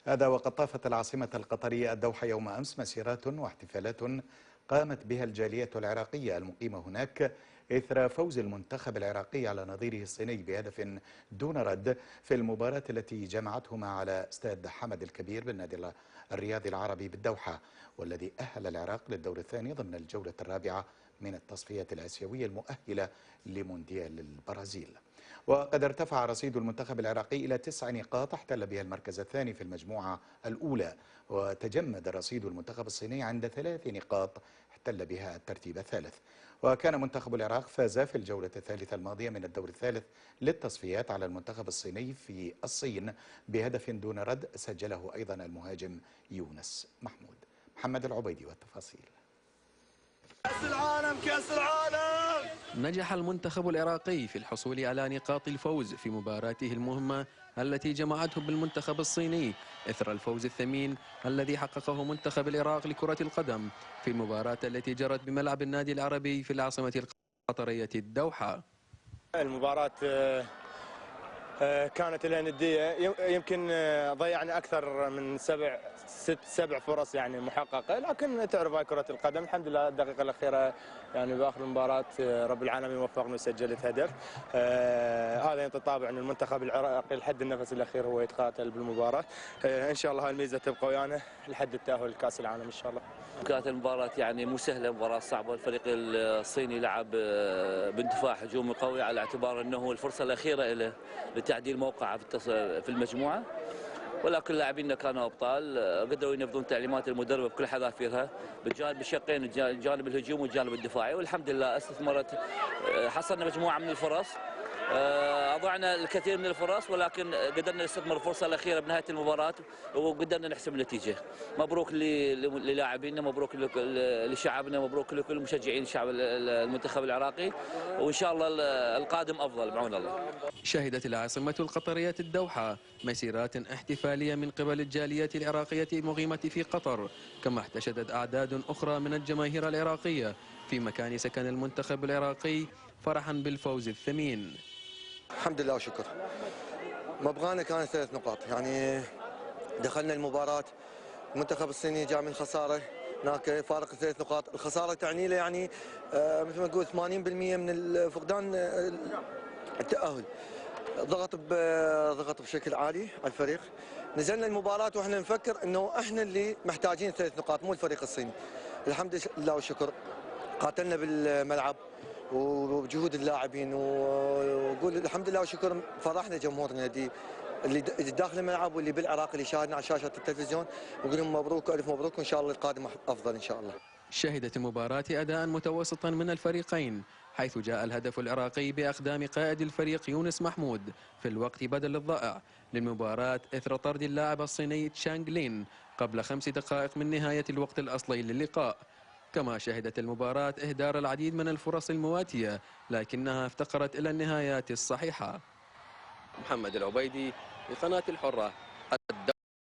هذا وقد طافت العاصمة القطرية الدوحة يوم أمس مسيرات واحتفالات قامت بها الجالية العراقية المقيمة هناك إثر فوز المنتخب العراقي على نظيره الصيني بهدف دون رد في المباراة التي جمعتهما على استاد حمد الكبير بالنادي الرياضي العربي بالدوحة، والذي أهل العراق للدور الثاني ضمن الجولة الرابعة من التصفيات الآسيوية المؤهلة لمونديال البرازيل. وقد ارتفع رصيد المنتخب العراقي إلى 9 نقاط احتل بها المركز الثاني في المجموعة الأولى، وتجمد رصيد المنتخب الصيني عند 3 نقاط احتل بها الترتيب الثالث. وكان منتخب العراق فاز في الجولة الثالثة الماضية من الدور الثالث للتصفيات على المنتخب الصيني في الصين بهدف دون رد سجله أيضا المهاجم يونس محمود. محمد العبيدي والتفاصيل. كأس العالم كأس العالم. نجح المنتخب العراقي في الحصول على نقاط الفوز في مباراته المهمة التي جمعته بالمنتخب الصيني إثر الفوز الثمين الذي حققه منتخب العراق لكرة القدم في المباراة التي جرت بملعب النادي العربي في العاصمة القطرية الدوحة. المباراة كانت لها ندية، يمكن ضيعنا أكثر من 7 فرص يعني محققة، لكن تعرف هاي كرة القدم. الحمد لله الدقيقة الأخيرة يعني بآخر المباراة رب العالمين وفقنا وسجلت هدف. هذا ينطي طابع أن المنتخب العراقي لحد النفس الأخير هو يتقاتل بالمباراة. إن شاء الله هاي الميزة تبقى ويانا لحد التأهل لكأس العالم إن شاء الله. كانت المباراة يعني مو سهلة، مباراة صعبة. الفريق الصيني لعب باندفاع هجومي قوي على اعتبار أنه الفرصة الأخيرة له لتعديل موقعه في المجموعة، ولكن لاعبينا كانوا ابطال، قدروا ينفذون تعليمات المدرب بكل حذافيرها بالشقين، الجانب الهجومي والجانب الدفاعي، والحمد لله حصلنا مجموعه من الفرص، اضعنا الكثير من الفرص، ولكن قدرنا نستثمر الفرصه الاخيره بنهايه المباراه وقدرنا نحسم النتيجه. مبروك للاعبينا، مبروك لشعبنا، مبروك لكل مشجعين شعب المنتخب العراقي، وان شاء الله القادم افضل بعون الله. شهدت العاصمة القطرية الدوحة مسيرات احتفالية من قبل الجالية العراقية المقيمة في قطر، كما احتشدت أعداد أخرى من الجماهير العراقية في مكان سكن المنتخب العراقي فرحا بالفوز الثمين. الحمد لله وشكر. مبغانا كانت 3 نقاط، يعني دخلنا المباراة المنتخب الصيني جاء من خسارة، هناك فارق 3 نقاط، الخسارة تعني له يعني مثل ما نقول 80% من فقدان التأهل. ضغط بشكل عالي على الفريق. نزلنا المباراة واحنا نفكر انه احنا اللي محتاجين 3 نقاط مو الفريق الصيني. الحمد لله والشكر قاتلنا بالملعب وبجهود اللاعبين، ونقول الحمد لله والشكر فرحنا جمهورنا اللي داخل الملعب واللي بالعراق اللي شاهدنا على شاشة التلفزيون، ونقول لهم مبروك الف مبروك، وان شاء الله القادم افضل ان شاء الله. شهدت المباراة أداء متوسطا من الفريقين، حيث جاء الهدف العراقي بأقدام قائد الفريق يونس محمود في الوقت بدل الضائع للمباراة إثر طرد اللاعب الصيني تشانغ لين قبل 5 دقائق من نهاية الوقت الأصلي للقاء. كما شهدت المباراة إهدار العديد من الفرص المواتية، لكنها افتقرت إلى النهايات الصحيحة. محمد العبيدي لقناة الحرة.